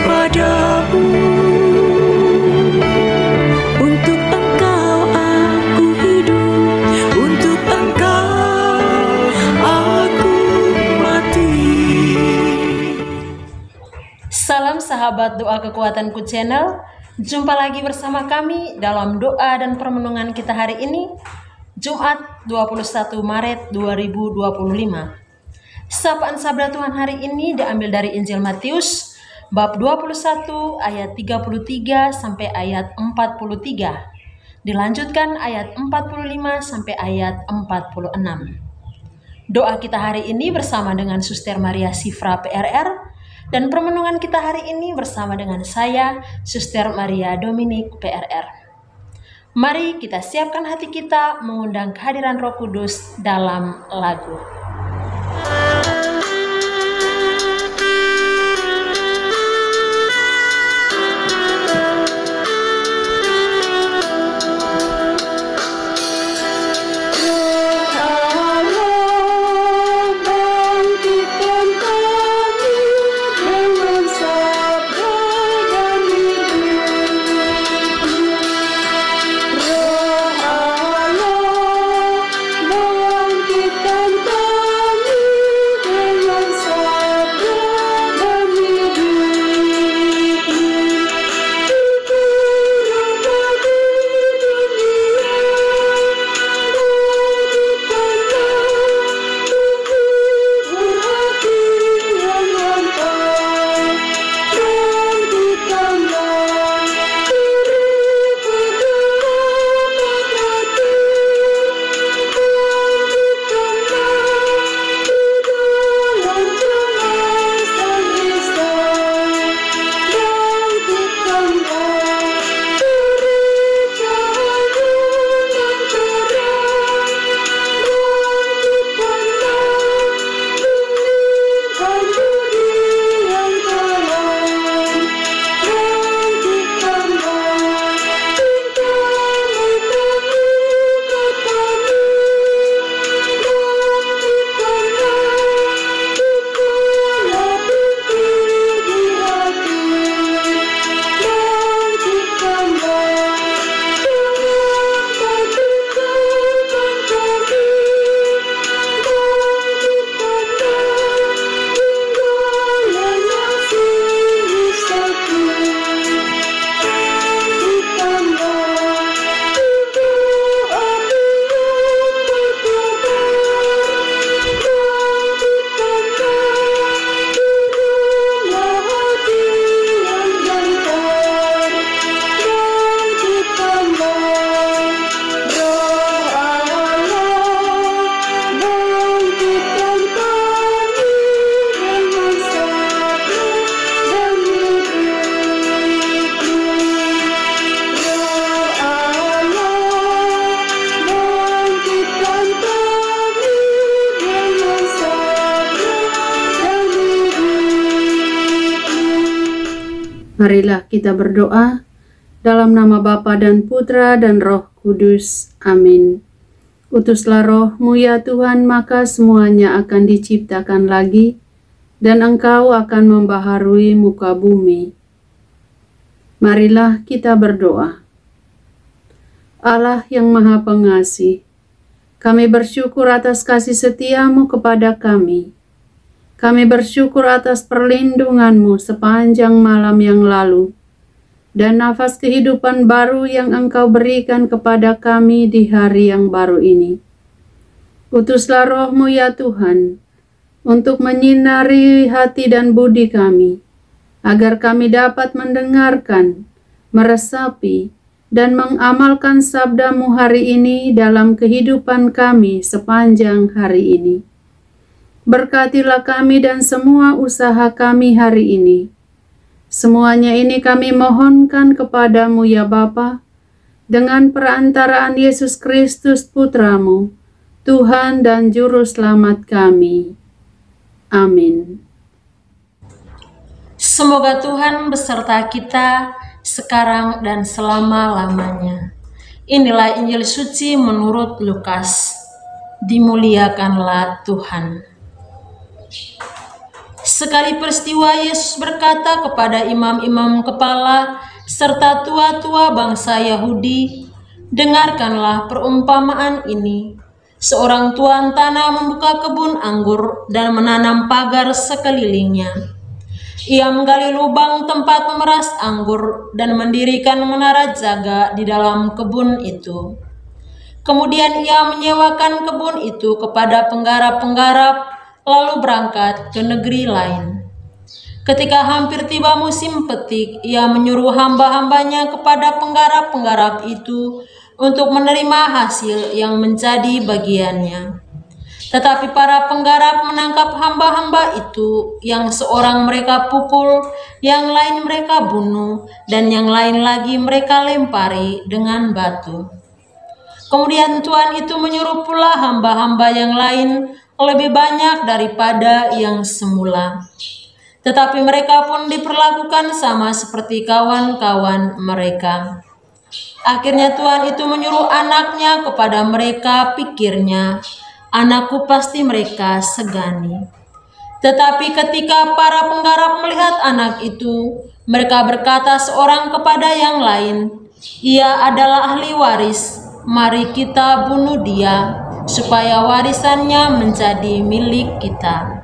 padamu. Untuk Engkau aku hidup, untuk Engkau aku mati. Salam sahabat Doa Kekuatanku Channel. Jumpa lagi bersama kami dalam doa dan permenungan kita hari ini, Jumat 21 Maret 2025. Sapaan sabda Tuhan hari ini diambil dari Injil Matius bab 21 ayat 33 sampai ayat 43. Dilanjutkan ayat 45 sampai ayat 46. Doa kita hari ini bersama dengan Suster Maria Sifra PRR, dan permenungan kita hari ini bersama dengan saya, Suster Maria Dominik PRR. Mari kita siapkan hati kita mengundang kehadiran Roh Kudus dalam lagu. Marilah kita berdoa dalam nama Bapa dan Putra dan Roh Kudus. Amin. Utuslah Roh-Mu ya Tuhan, maka semuanya akan diciptakan lagi, dan Engkau akan membaharui muka bumi. Marilah kita berdoa. Allah yang Maha Pengasih, kami bersyukur atas kasih setia-Mu kepada kami. Kami bersyukur atas perlindungan-Mu sepanjang malam yang lalu, dan nafas kehidupan baru yang Engkau berikan kepada kami di hari yang baru ini. Utuslah Roh-Mu ya Tuhan, untuk menyinari hati dan budi kami, agar kami dapat mendengarkan, meresapi, dan mengamalkan sabda-Mu hari ini dalam kehidupan kami sepanjang hari ini. Berkatilah kami dan semua usaha kami hari ini. Semuanya ini kami mohonkan kepadamu ya Bapa, dengan perantaraan Yesus Kristus Putra-Mu, Tuhan dan Juru Selamat kami. Amin. Semoga Tuhan beserta kita sekarang dan selama-lamanya. Inilah Injil suci menurut Lukas. Dimuliakanlah Tuhan. Sekali peristiwa Yesus berkata kepada imam-imam kepala serta tua-tua bangsa Yahudi, "Dengarkanlah perumpamaan ini. Seorang tuan tanah membuka kebun anggur dan menanam pagar sekelilingnya. Ia menggali lubang tempat memeras anggur dan mendirikan menara jaga di dalam kebun itu. Kemudian ia menyewakan kebun itu kepada penggarap-penggarap, lalu berangkat ke negeri lain. Ketika hampir tiba musim petik, ia menyuruh hamba-hambanya kepada penggarap-penggarap itu untuk menerima hasil yang menjadi bagiannya. Tetapi para penggarap menangkap hamba-hamba itu, yang seorang mereka pukul, yang lain mereka bunuh, dan yang lain lagi mereka lempari dengan batu. Kemudian Tuhan itu menyuruh pula hamba-hamba yang lain lebih banyak daripada yang semula. Tetapi mereka pun diperlakukan sama seperti kawan-kawan mereka. Akhirnya Tuhan itu menyuruh anaknya kepada mereka, pikirnya, anakku pasti mereka segani. Tetapi ketika para penggarap melihat anak itu, mereka berkata seorang kepada yang lain, ia adalah ahli waris, mari kita bunuh dia, supaya warisannya menjadi milik kita.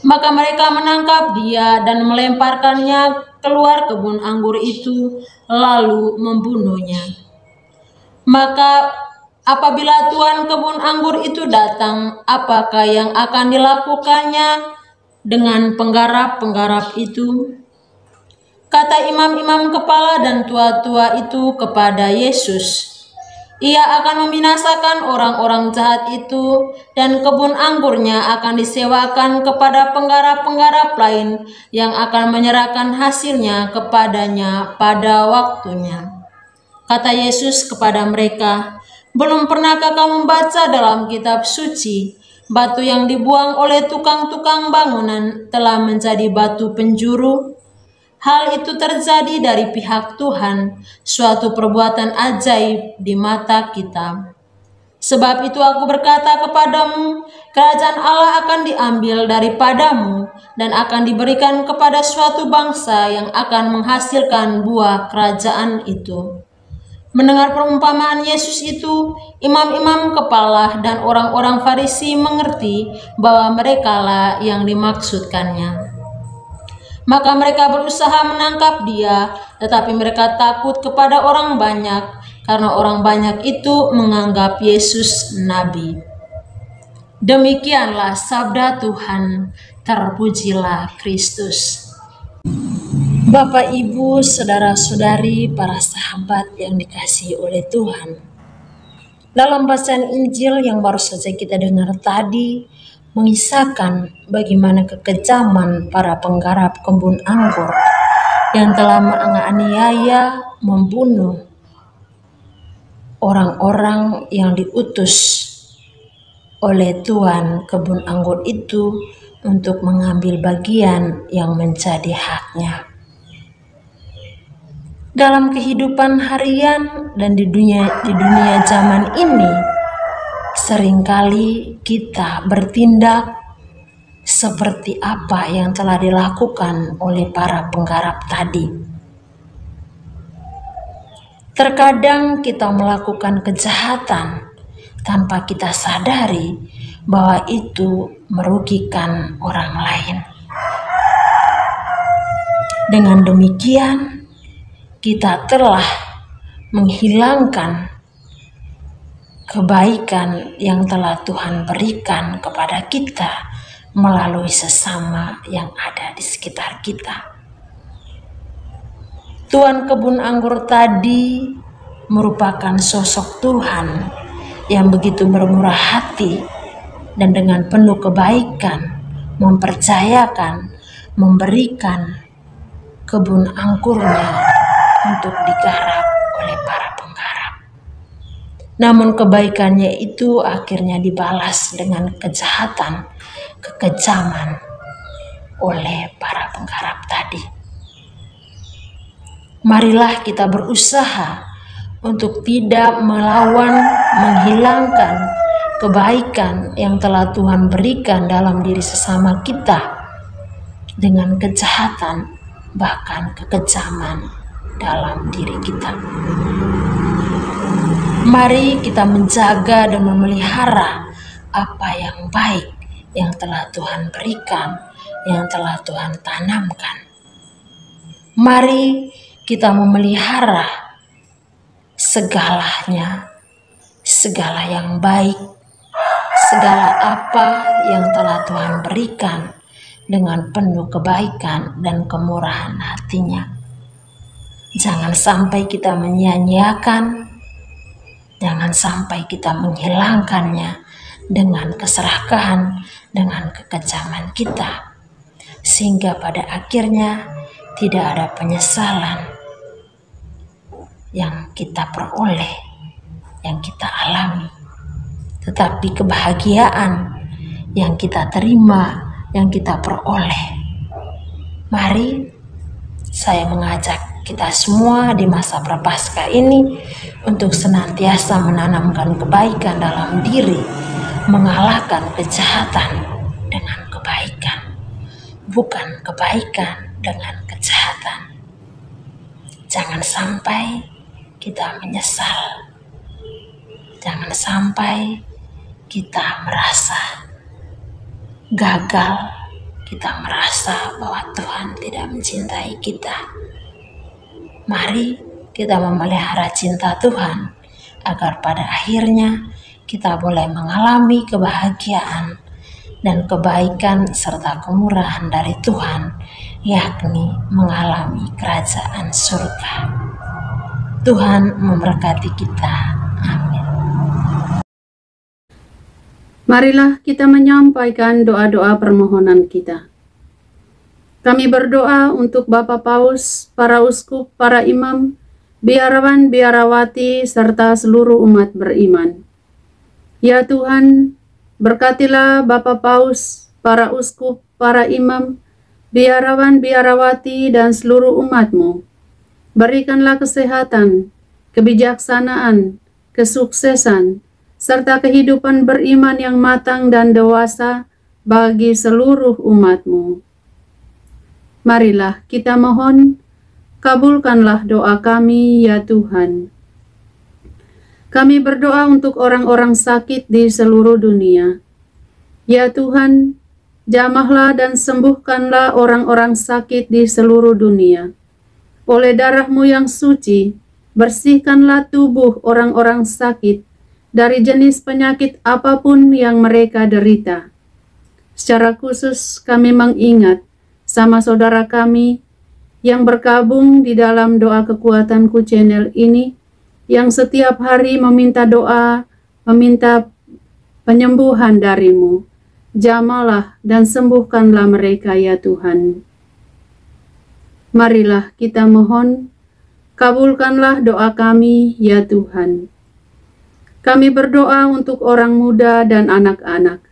Maka mereka menangkap dia dan melemparkannya keluar kebun anggur itu, lalu membunuhnya. Maka apabila tuan kebun anggur itu datang, apakah yang akan dilakukannya dengan penggarap-penggarap itu? Kata imam-imam kepala dan tua-tua itu kepada Yesus, ia akan membinasakan orang-orang jahat itu, dan kebun anggurnya akan disewakan kepada penggarap-penggarap lain yang akan menyerahkan hasilnya kepadanya pada waktunya. Kata Yesus kepada mereka, belum pernahkah kamu membaca dalam kitab suci, batu yang dibuang oleh tukang-tukang bangunan telah menjadi batu penjuru? Hal itu terjadi dari pihak Tuhan, suatu perbuatan ajaib di mata kita. Sebab itu aku berkata kepadamu, kerajaan Allah akan diambil daripadamu dan akan diberikan kepada suatu bangsa yang akan menghasilkan buah kerajaan itu. Mendengar perumpamaan Yesus itu, imam-imam kepala dan orang-orang Farisi mengerti bahwa merekalah yang dimaksudkannya. Maka mereka berusaha menangkap dia, tetapi mereka takut kepada orang banyak, karena orang banyak itu menganggap Yesus nabi. Demikianlah sabda Tuhan, terpujilah Kristus. Bapak, Ibu, saudara-saudari, para sahabat yang dikasihi oleh Tuhan. Dalam bacaan Injil yang baru saja kita dengar tadi, mengisahkan bagaimana kekejaman para penggarap kebun anggur yang telah menganiaya, membunuh orang-orang yang diutus oleh tuan kebun anggur itu untuk mengambil bagian yang menjadi haknya. Dalam kehidupan harian dan di dunia zaman ini, seringkali kita bertindak seperti apa yang telah dilakukan oleh para penggarap tadi. Terkadang kita melakukan kejahatan tanpa kita sadari bahwa itu merugikan orang lain. Dengan demikian, kita telah menghilangkan kebaikan yang telah Tuhan berikan kepada kita melalui sesama yang ada di sekitar kita. Tuan kebun anggur tadi merupakan sosok Tuhan yang begitu bermurah hati dan dengan penuh kebaikan mempercayakan, memberikan kebun anggurnya untuk digarap oleh para penggarap. Namun kebaikannya itu akhirnya dibalas dengan kejahatan, kekejaman oleh para penggarap tadi. Marilah kita berusaha untuk tidak melawan, menghilangkan kebaikan yang telah Tuhan berikan dalam diri sesama kita dengan kejahatan, bahkan kekejaman dalam diri kita. Mari kita menjaga dan memelihara apa yang baik yang telah Tuhan berikan, yang telah Tuhan tanamkan. Mari kita memelihara segalanya, segala yang baik, segala apa yang telah Tuhan berikan dengan penuh kebaikan dan kemurahan hatinya. Jangan sampai kita menyia-nyiakan, jangan sampai kita menghilangkannya dengan keserakahan, dengan kekejaman kita, sehingga pada akhirnya tidak ada penyesalan yang kita peroleh, yang kita alami, tetapi kebahagiaan yang kita terima, yang kita peroleh. Mari saya mengajak kita semua di masa Prapaskah ini untuk senantiasa menanamkan kebaikan dalam diri, mengalahkan kejahatan dengan kebaikan, bukan kebaikan dengan kejahatan. Jangan sampai kita menyesal, jangan sampai kita merasa gagal, kita merasa bahwa Tuhan tidak mencintai kita. Mari kita memelihara cinta Tuhan agar pada akhirnya kita boleh mengalami kebahagiaan dan kebaikan serta kemurahan dari Tuhan, yakni mengalami kerajaan surga. Tuhan memberkati kita. Amin. Marilah kita menyampaikan doa-doa permohonan kita. Kami berdoa untuk Bapak Paus, para uskup, para imam, biarawan, biarawati, serta seluruh umat beriman. Ya Tuhan, berkatilah Bapak Paus, para uskup, para imam, biarawan, biarawati, dan seluruh umat-Mu. Berikanlah kesehatan, kebijaksanaan, kesuksesan, serta kehidupan beriman yang matang dan dewasa bagi seluruh umat-Mu. Marilah kita mohon, kabulkanlah doa kami ya Tuhan. Kami berdoa untuk orang-orang sakit di seluruh dunia. Ya Tuhan, jamahlah dan sembuhkanlah orang-orang sakit di seluruh dunia. Oleh darah-Mu yang suci, bersihkanlah tubuh orang-orang sakit dari jenis penyakit apapun yang mereka derita. Secara khusus kami mengingat sama saudara kami yang bergabung di dalam Doa Kekuatanku channel ini, yang setiap hari meminta doa, meminta penyembuhan dari-Mu. Jamalah dan sembuhkanlah mereka ya Tuhan. Marilah kita mohon, kabulkanlah doa kami ya Tuhan. Kami berdoa untuk orang muda dan anak-anak.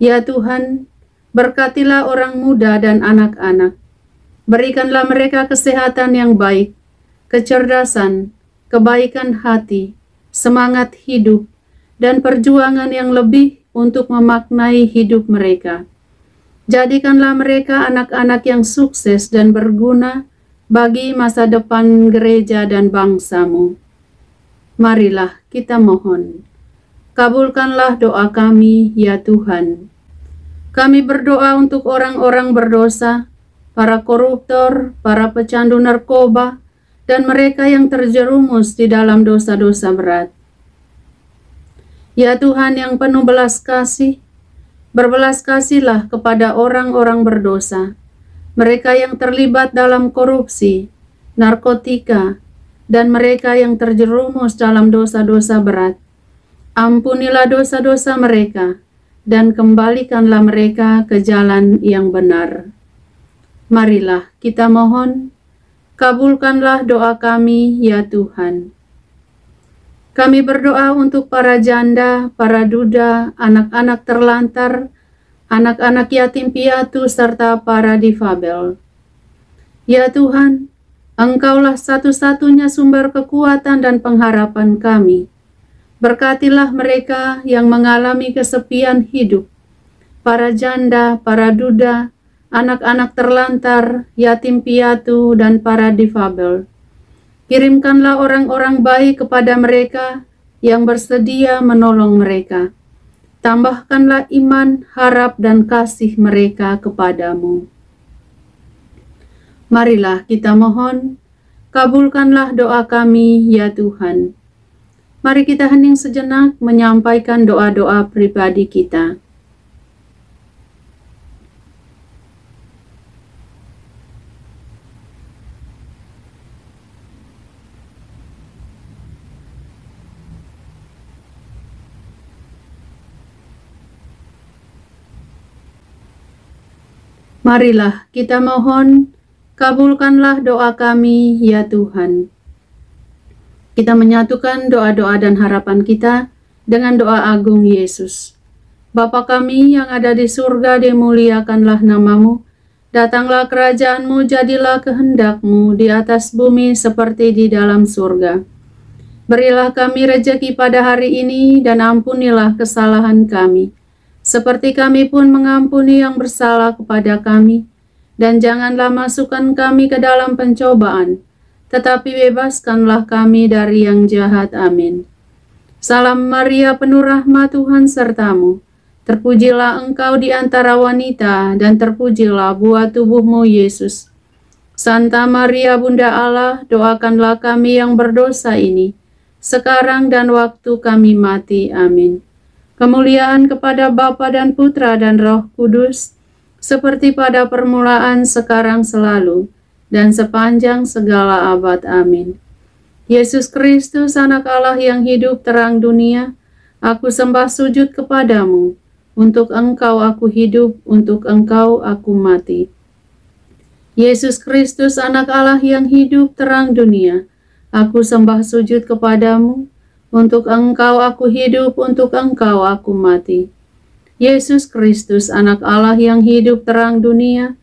Ya Tuhan, berkatilah orang muda dan anak-anak. Berikanlah mereka kesehatan yang baik, kecerdasan, kebaikan hati, semangat hidup, dan perjuangan yang lebih untuk memaknai hidup mereka. Jadikanlah mereka anak-anak yang sukses dan berguna bagi masa depan gereja dan bangsa-Mu. Marilah kita mohon, kabulkanlah doa kami ya Tuhan. Kami berdoa untuk orang-orang berdosa, para koruptor, para pecandu narkoba, dan mereka yang terjerumus di dalam dosa-dosa berat. Ya Tuhan yang penuh belas kasih, berbelas kasihlah kepada orang-orang berdosa, mereka yang terlibat dalam korupsi, narkotika, dan mereka yang terjerumus dalam dosa-dosa berat. Ampunilah dosa-dosa mereka, dan kembalikanlah mereka ke jalan yang benar. Marilah kita mohon, kabulkanlah doa kami ya Tuhan. Kami berdoa untuk para janda, para duda, anak-anak terlantar, anak-anak yatim piatu, serta para difabel. Ya Tuhan, Engkaulah satu-satunya sumber kekuatan dan pengharapan kami. Berkatilah mereka yang mengalami kesepian hidup, para janda, para duda, anak-anak terlantar, yatim piatu, dan para difabel. Kirimkanlah orang-orang baik kepada mereka yang bersedia menolong mereka. Tambahkanlah iman, harap, dan kasih mereka kepadamu. Marilah kita mohon, kabulkanlah doa kami, ya Tuhan. Mari kita hening sejenak menyampaikan doa-doa pribadi kita. Marilah kita mohon, kabulkanlah doa kami, ya Tuhan. Kita menyatukan doa-doa dan harapan kita dengan doa agung Yesus. Bapa kami yang ada di surga, dimuliakanlah namamu. Datanglah kerajaanmu, jadilah kehendakmu di atas bumi seperti di dalam surga. Berilah kami rejeki pada hari ini dan ampunilah kesalahan kami, seperti kami pun mengampuni yang bersalah kepada kami. Dan janganlah masukkan kami ke dalam pencobaan, tetapi bebaskanlah kami dari yang jahat. Amin. Salam Maria, penuh rahmat, Tuhan sertamu. Terpujilah engkau di antara wanita, dan terpujilah buah tubuhmu, Yesus. Santa Maria, Bunda Allah, doakanlah kami yang berdosa ini, sekarang dan waktu kami mati. Amin. Kemuliaan kepada Bapa dan Putra dan Roh Kudus, seperti pada permulaan, sekarang, selalu, dan sepanjang segala abad. Amin. Yesus Kristus, Anak Allah yang hidup terang dunia, aku sembah sujud kepadamu. Untuk Engkau aku hidup, untuk Engkau aku mati. Yesus Kristus, Anak Allah yang hidup terang dunia, aku sembah sujud kepadamu. Untuk Engkau aku hidup, untuk Engkau aku mati. Yesus Kristus, Anak Allah yang hidup terang dunia,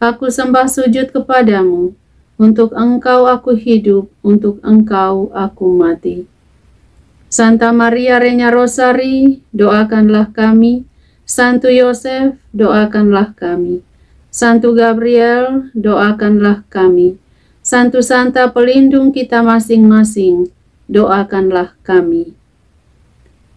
aku sembah sujud kepadamu. Untuk Engkau aku hidup, untuk Engkau aku mati. Santa Maria Reina Rosari, doakanlah kami. Santo Yosef, doakanlah kami. Santo Gabriel, doakanlah kami. Santo Santa pelindung kita masing-masing, doakanlah kami.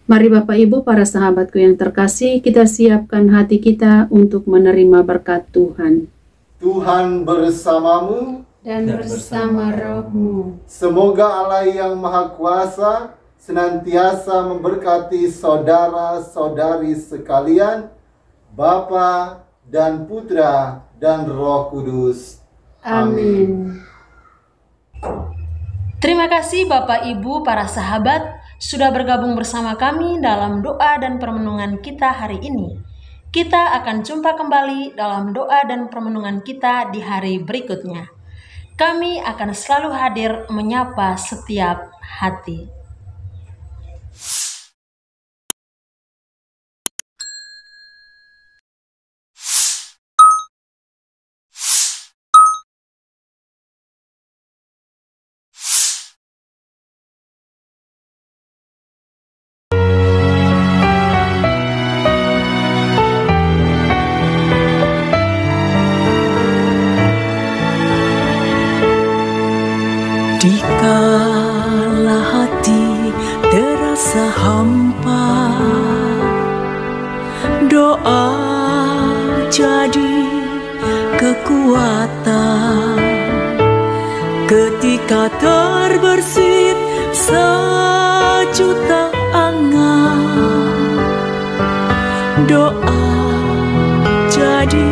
Mari Bapak Ibu, para sahabatku yang terkasih, kita siapkan hati kita untuk menerima berkat Tuhan. Tuhan bersamamu Dan bersama rohmu. Semoga Allah yang Maha Kuasa senantiasa memberkati saudara-saudari sekalian, Bapa dan Putra dan Roh Kudus. Amin. Terima kasih Bapak Ibu para sahabat sudah bergabung bersama kami dalam doa dan permenungan kita hari ini. Kita akan jumpa kembali dalam doa dan permenungan kita di hari berikutnya. Kami akan selalu hadir menyapa setiap hati. Dikala hati terasa hampa, doa jadi kekuatan. Ketika terbersit sejuta angan, doa jadi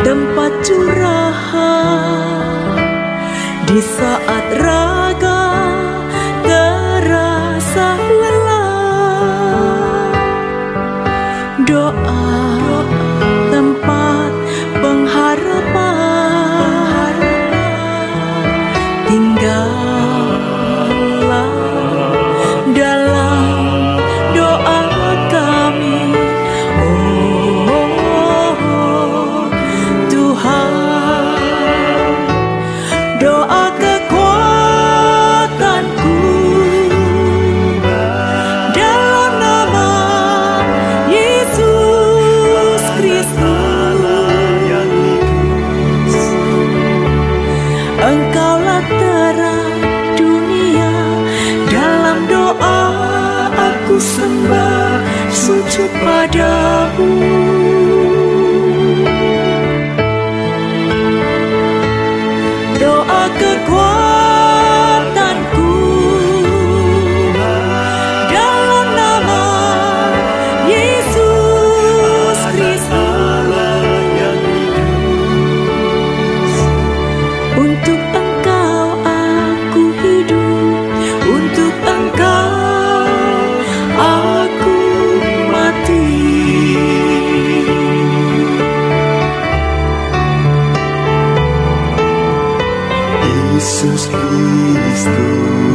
tempat curahan. Di saat raga terasa lelah, doa tempat pengharapan. Tinggallah dalam doa kami, oh Tuhan. Doa kekuatanku dalam nama Yesus Kristus. Engkaulah terang dunia. Dalam doa aku sembah, sujud padamu. Doa kekuatanku, dalam nama Yesus Kristus. Untuk Engkau aku hidup, untuk Engkau aku mati. Yesus Kristus.